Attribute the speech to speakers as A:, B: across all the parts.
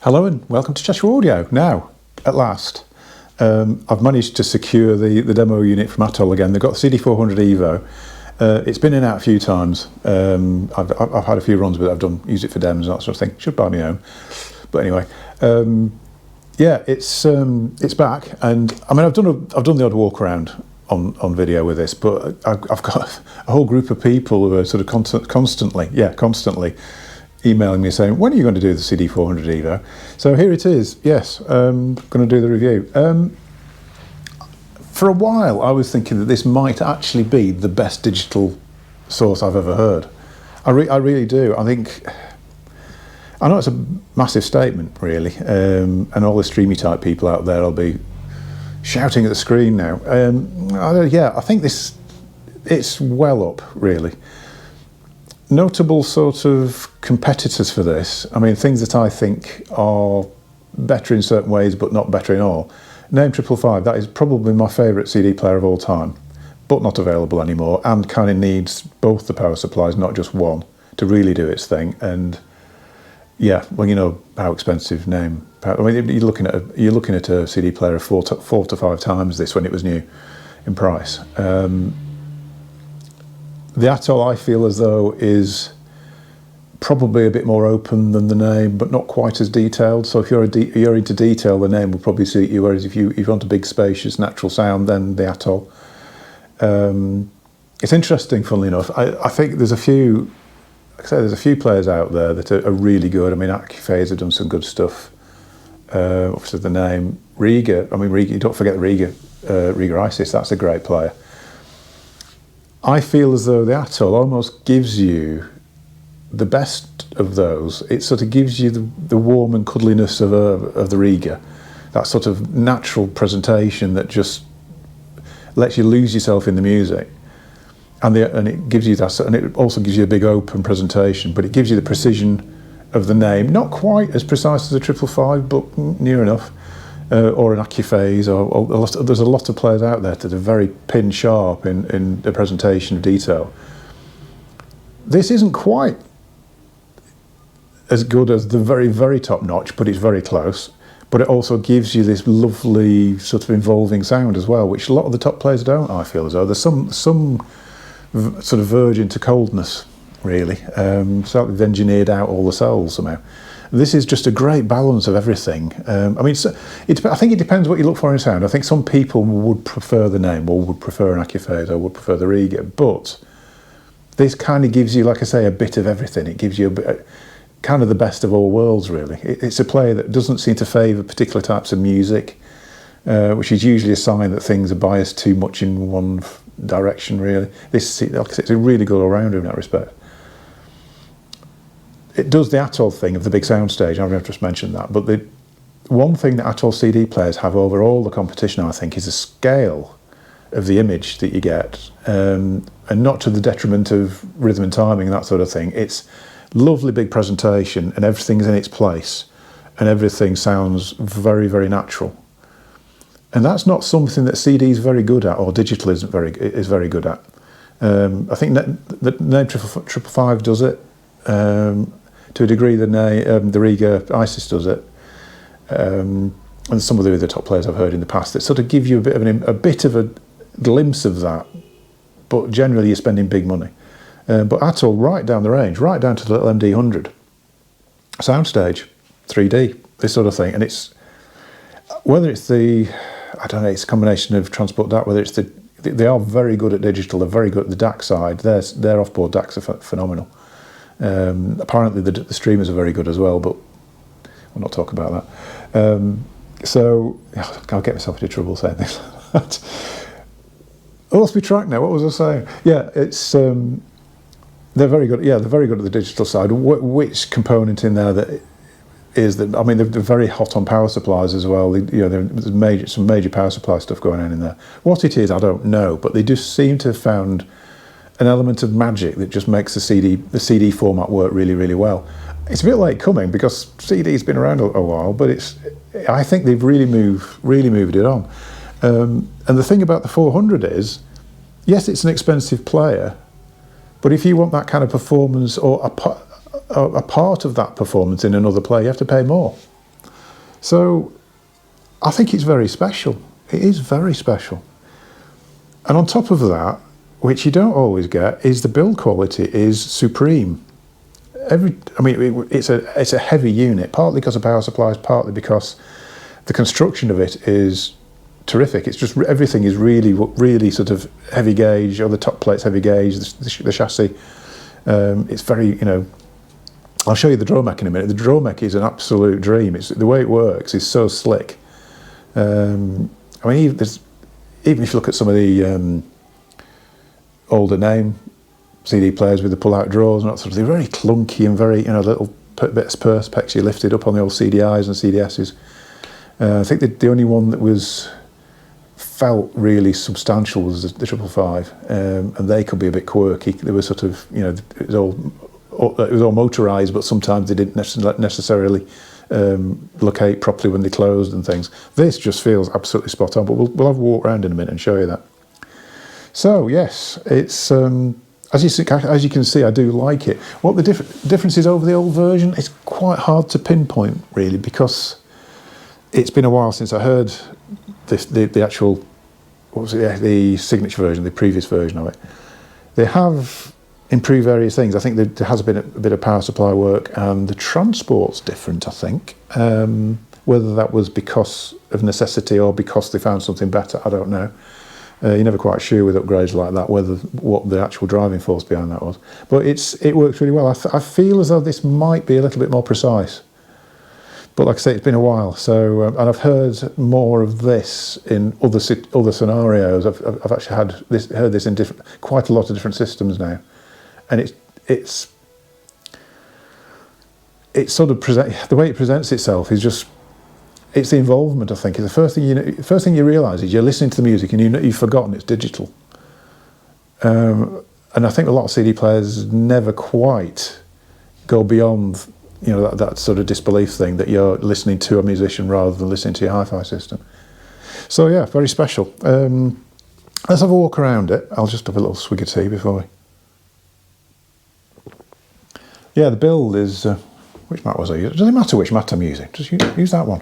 A: Hello and welcome to Cheshire Audio. Now, at last, I've managed to secure the demo unit from Atoll again. They've got CD400EVO. It's been in and out a few times. I've had a few runs with it. I've used it for demos and that sort of thing. Should buy my own. But anyway, yeah, it's back. And I mean, I've done the odd walk around on video with this, but I've got a whole group of people who are sort of constantly emailing me saying, when are you going to do the CD400EVO? So here it is. Yes, I'm going to do the review. For a while, I was thinking that this might actually be the best digital source I've ever heard. I really do. I know it's a massive statement, really, and all the streamy type people out there will be shouting at the screen now. Yeah, I think it's well up, really. Notable sort of competitors for this, I mean, things that I think are better in certain ways but not better in all. Name 555, that is probably my favourite CD player of all time, but not available anymore, and kind of needs both the power supplies, not just one, to really do its thing. And yeah, well, you know how expensive Name. I mean, you're looking at a CD player of four to five times this when it was new in price. The Atoll, I feel as though, is probably a bit more open than the Name, but not quite as detailed. So if you're into detail, the Name will probably suit you. Whereas if you want a big, spacious, natural sound, then the Atoll. It's interesting, funnily enough. I think there's a few. Like I say, there's a few players out there that are really good. I mean, Accuphase have done some good stuff. Obviously, the Name Riga. I mean, Riga. You don't forget Riga. Riga Isis. That's a great player. I feel as though the Atoll almost gives you the best of those. It sort of gives you the warm and cuddliness of the Riga, that sort of natural presentation that just lets you lose yourself in the music, and it gives you that, and it also gives you a big open presentation. But it gives you the precision of the Name, not quite as precise as a 555, but near enough. Or an Accuphase, or there's a lot of players out there that are very pin sharp in the presentation of detail. This isn't quite as good as the very, very top notch, but it's very close. But it also gives you this lovely sort of involving sound as well, which a lot of the top players don't, I feel as though. There's some sort of verge into coldness, really. So they've engineered out all the souls somehow. This is just a great balance of everything. I mean, I think it depends what you look for in sound. I think some people would prefer the Name, or would prefer an Accuphase, or would prefer the Riga. But this kind of gives you, like I say, a bit of everything. It gives you kind of the best of all worlds, really. It's a player that doesn't seem to favour particular types of music, which is usually a sign that things are biased too much in one direction, really. This, like I say, it's a really good all-rounder in that respect. It does the Atoll thing of the big soundstage. I've just mentioned that. But the one thing that Atoll CD players have over all the competition, I think, is the scale of the image that you get, and not to the detriment of rhythm and timing and that sort of thing. It's lovely big presentation, and everything's in its place, and everything sounds very, very natural. And that's not something that CD is very good at, or digital is very good at. I think the Name 555 does it. To a degree, the Riga Isis does it, and some of the other top players I've heard in the past that sort of give you a bit of a glimpse of that, but generally you're spending big money. But Atoll, right down the range, right down to the little MD100, soundstage, 3D, this sort of thing, and it's whether it's I don't know, it's a combination of transport DAC, whether it's they are very good at digital, they're very good at the DAC side. Their offboard DACs are phenomenal. Apparently the streamers are very good as well, but we'll not talk about that. So I'll get myself into trouble saying this. I lost my track now. What was I saying? Yeah, it's they're very good. Yeah, they're very good at the digital side. Which component in there that is that? I mean, they're very hot on power supplies as well. You know, there's some major power supply stuff going on in there. What it is, I don't know, but they just seem to have found an element of magic that just makes the CD format work really, really well. It's a bit late coming because CD's been around a while, but I think they've really moved it on. And the thing about the 400 is, yes, it's an expensive player, but if you want that kind of performance or a part of that performance in another player, you have to pay more. So I think it's very special. It is very special. And on top of that, which you don't always get, is the build quality is supreme. It's a heavy unit, partly because of power supplies, partly because the construction of it is terrific. It's just everything is really sort of heavy gauge, or the top plate's heavy gauge, the chassis. It's very, I'll show you the draw mech in a minute. The draw mech is an absolute dream. The way it works is so slick. Even if you look at some of the older name CD players with the pull-out drawers and that sort of thing, they're very clunky and very, little bits of perspex you lifted up on the old CDIs and CDSs. I think the only one that felt really substantial was the 555, and they could be a bit quirky. They were sort of, it was all motorised, but sometimes they didn't necessarily locate properly when they closed and things. This just feels absolutely spot on, but we'll have a walk around in a minute and show you that. So yes, it's as you can see, I do like it. What the difference is over the old version, it's quite hard to pinpoint really, because it's been a while since I heard the actual, the signature version, the previous version of it. They have improved various things. I think there has been a bit of power supply work, and the transport's different, I think. Whether that was because of necessity or because they found something better, I don't know. You're never quite sure with upgrades like that what the actual driving force behind that was. But it works really well. I feel as though this might be a little bit more precise. But like I say, it's been a while. So, and I've heard more of this in other scenarios. I've actually heard this in quite a lot of different systems now, and it's sort of the way it presents itself is just. It's the involvement, I think. The first thing you realise is you're listening to the music and you've forgotten it's digital. And I think a lot of CD players never quite go beyond, that sort of disbelief thing that you're listening to a musician rather than listening to your hi-fi system. So yeah, very special. Let's have a walk around it. I'll just have a little swig of tea before we. Yeah, the build is. Which mat was I using? Does it matter which mat I'm using? Just use that one.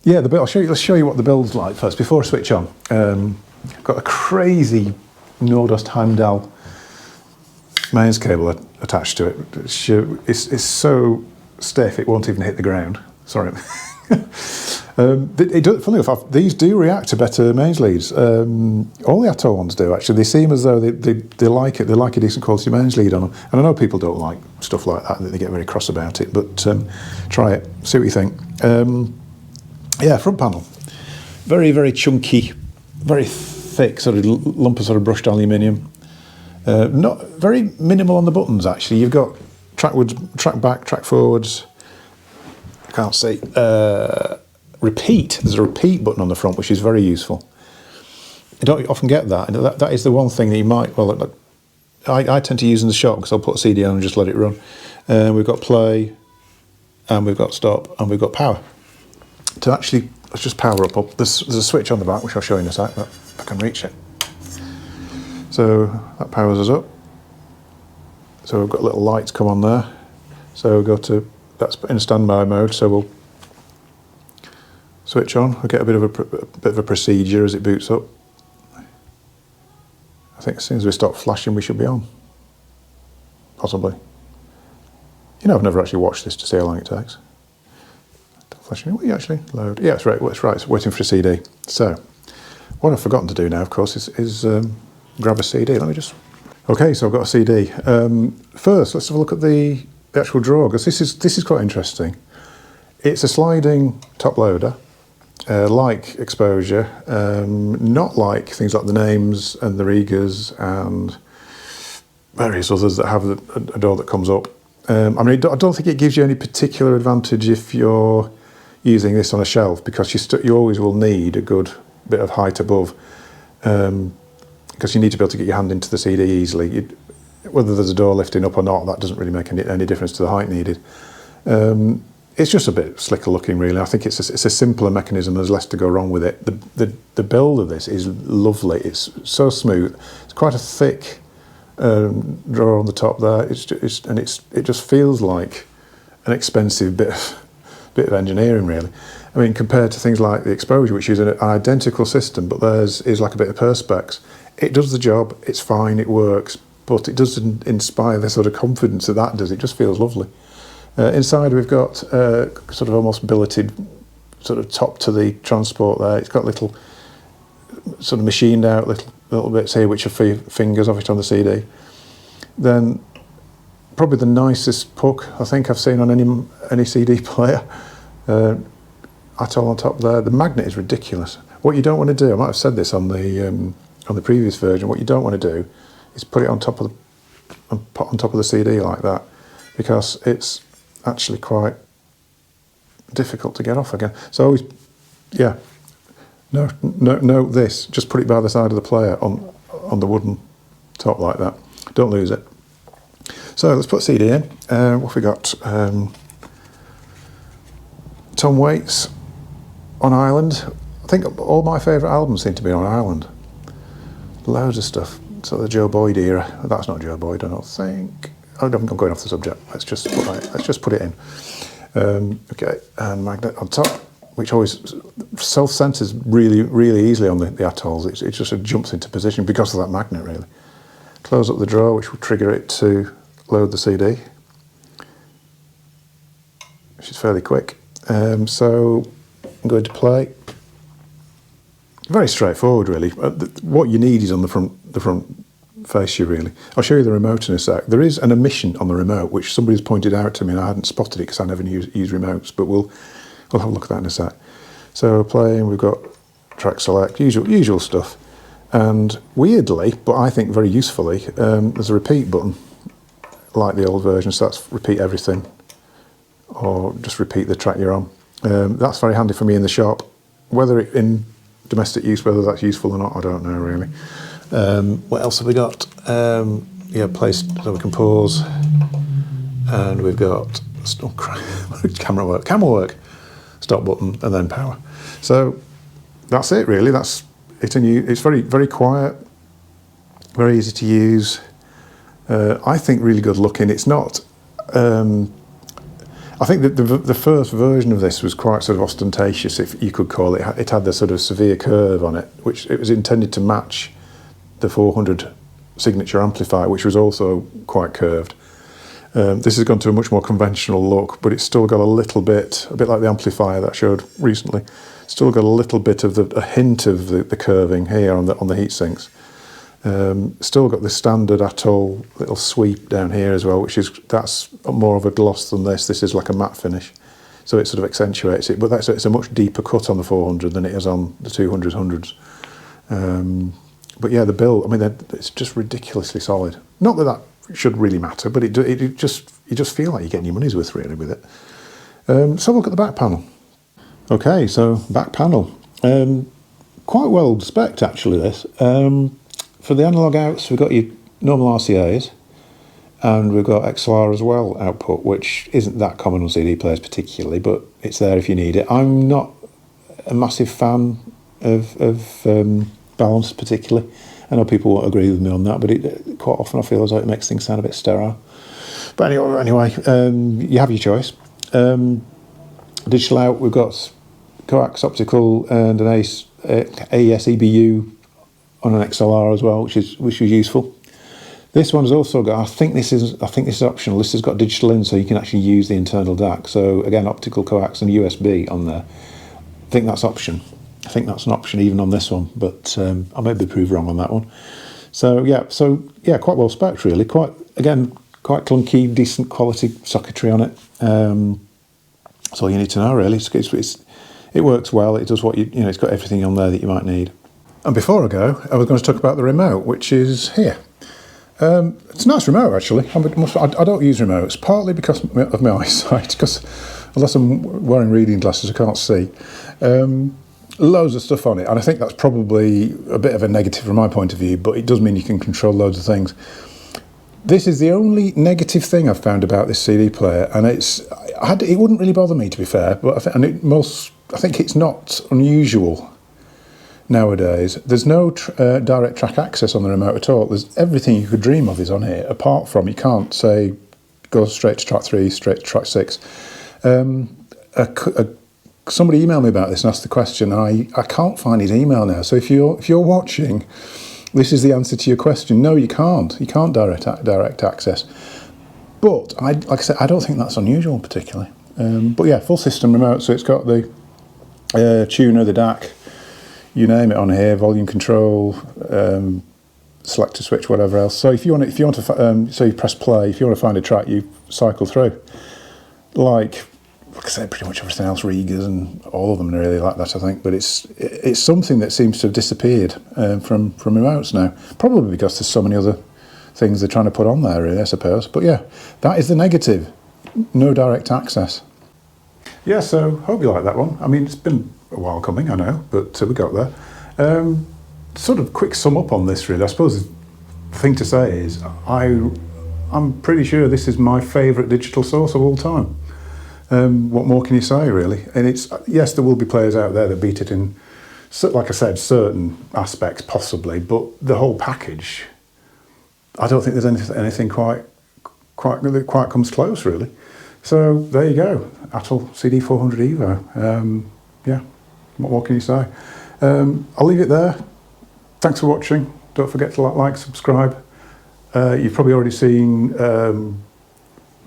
A: Yeah, the build. Let's show you what the build's like first before I switch on. Got a crazy Nordost Heimdall mains cable attached to it. It's so stiff it won't even hit the ground. Sorry. Funny enough, these do react to better mains leads. All the Atoll ones do actually. They seem as though they like it. They like a decent quality mains lead on them. And I know people don't like stuff like that. They get very cross about it. But try it. See what you think. Yeah, front panel. Very, very chunky, very thick sort of lump of sort of brushed aluminium. Not very minimal on the buttons actually. You've got track back, track forwards. I can't see. Repeat. There's a repeat button on the front, which is very useful. You don't often get that, and that is the one thing that you might. Well, I tend to use in the shop because I'll put a CD on and just let it run. We've got play, and we've got stop, and we've got power. To actually, let's just power up. There's a switch on the back, which I'll show you in a sec, but if I can reach it. So that powers us up. So we've got little lights come on there. So we'll go to, that's in standby mode, so we'll switch on. We'll get a bit of a procedure as it boots up. I think as soon as we stop flashing, we should be on. Possibly. I've never actually watched this to see how long it takes. Flashing, will you actually load? Yeah, it's right. It's waiting for a CD. So, what I've forgotten to do now, of course, is grab a CD. Let me just. Okay, so I've got a CD. First, let's have a look at the actual drawer, because this is quite interesting. It's a sliding top loader, like Exposure, not like things like the Names and the Rigas and various others that have a door that comes up. I don't think it gives you any particular advantage if you're using this on a shelf, because you always will need a good bit of height above, because you need to be able to get your hand into the CD easily. Whether there's a door lifting up or not, that doesn't really make any difference to the height needed. It's just a bit slicker looking, really. I think it's a simpler mechanism. There's less to go wrong with it. The build of this is lovely. It's so smooth. It's quite a thick drawer on the top there. It just feels like an expensive bit of bit of engineering really. I mean, compared to things like the Exposure, which is an identical system, but theirs is like a bit of perspex. It does the job, it's fine, it works, but it doesn't inspire the sort of confidence that does. It just feels lovely. Inside we've got sort of almost billeted sort of top to the transport there. It's got little sort of machined out little bits here which are for your fingers of it on the CD. Then probably the nicest puck I think I've seen on any CD player. Atoll on top there. The magnet is ridiculous. What you don't want to do, I might have said this on the previous version, what you don't want to do is put it on top of the CD like that, because it's actually quite difficult to get off again. So always, yeah, no, this, just put it by the side of the player on the wooden top like that. Don't lose it. So let's put CD in. What have we got? Tom Waits on Ireland. I think all my favourite albums seem to be on Ireland. Loads of stuff. So the Joe Boyd era. That's not Joe Boyd, I don't think. I'm going off the subject. Let's just put it in. Okay, and magnet on top, which always self-centers really easily on the Atolls. It just sort of jumps into position because of that magnet, really. Close up the drawer, which will trigger it to load the CD, which is fairly quick. So I'm going to play. Very straightforward, really. What you need is on the front fascia, really. I'll show you the remote in a sec. There is an omission on the remote, which somebody's pointed out to me, and I hadn't spotted it because I never use remotes, but we'll have a look at that in a sec. So we're playing, we've got track select, usual stuff. And weirdly, but I think very usefully, there's a repeat button, like the old version, so that's repeat everything, or just repeat the track you're on. That's very handy for me in the shop. Whether in domestic use, whether that's useful or not, I don't know really. What else have we got? Yeah, place so we can pause, and we've got camera work, stop button, and then power. So that's it really. That's it. And it's very quiet, very easy to use. I think really good looking. It's not. I think that the first version of this was quite sort of ostentatious, if you could call it. It had the sort of severe curve on it, which it was intended to match the 400 signature amplifier, which was also quite curved. This has gone to a much more conventional look, but it's still got a bit like the amplifier that I showed recently. Still got a little bit of a hint of the curving here on the heat sinks. Still got the standard Atoll little sweep down here as well, that's more of a gloss than this. This is like a matte finish, so it sort of accentuates it. But it's a much deeper cut on the 400 than it is on the 200s, 100s. But yeah, the build, I mean, it's just ridiculously solid. Not that should really matter, but you just feel like you're getting your money's worth really with it. So look at the back panel. Okay, so back panel, quite well spec'd actually. This. For the analog outs, we've got your normal RCAs, and we've got XLR as well output, which isn't that common on CD players particularly, but it's there if you need it. I'm not a massive fan of balance particularly. I know people won't agree with me on that, but quite often I feel as though it makes things sound a bit sterile. But anyway, you have your choice. Digital out, we've got coax optical and an AES EBU on an XLR as well, which is useful. This one's also got, I think this is optional. This has got digital in, so you can actually use the internal DAC. So again, optical coax and USB on there. I think that's option. I think that's an option even on this one, but I may be proved wrong on that one. So yeah, quite well spec'd really. Quite clunky, decent quality circuitry on it. That's all you need to know really. It works well. It does what it's got everything on there that you might need. And before I go, I was going to talk about the remote, which is here. It's a nice remote actually. I don't use remotes, partly because of my eyesight, because unless I'm wearing reading glasses I can't see. Loads of stuff on it, and I think that's probably a bit of a negative from my point of view, but it does mean you can control loads of things. This is the only negative thing I've found about this CD player, and it wouldn't really bother me, to be fair, but I think it's not unusual nowadays. There's no direct track access on the remote at all. There's everything you could dream of is on here, apart from you can't say go straight to track 3, straight to track 6. somebody emailed me about this and asked the question. I can't find his email now. So if you're watching, this is the answer to your question. No, you can't. You can't direct access. But like I said, I don't think that's unusual particularly. But yeah, full system remote. So it's got the tuner, the DAC, you name it on here, volume control, selector switch, whatever else. So if you want to, so you press play. If you want to find a track, you cycle through. Like I said, pretty much everything else, Rigas and all of them are really like that, I think. But it's something that seems to have disappeared from remotes now. Probably because there's so many other things they're trying to put on there, really, I suppose. But yeah, that is the negative. No direct access. Yeah, so hope you like that one. I mean, it's been a while coming, I know, but we got there. Sort of quick sum up on this, really. I suppose the thing to say is I'm pretty sure this is my favourite digital source of all time. What more can you say, really? And it's, yes, there will be players out there that beat it in, like I said, certain aspects possibly, but the whole package, I don't think there's anything quite comes close, really. So there you go, Atoll CD400EVO. Yeah, what more can you say? I'll leave it there. Thanks for watching. Don't forget to like, subscribe. You've probably already seen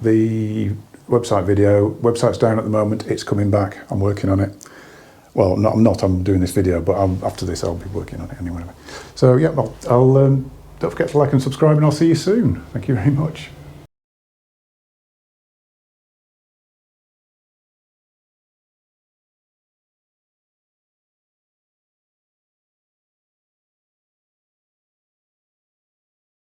A: the website video. Website's down at the moment. It's coming back. I'm working on it. Well, I'm doing this video, but after this I'll be working on it anyway. So yeah, I'll don't forget to like and subscribe, and I'll see you soon. Thank you very much.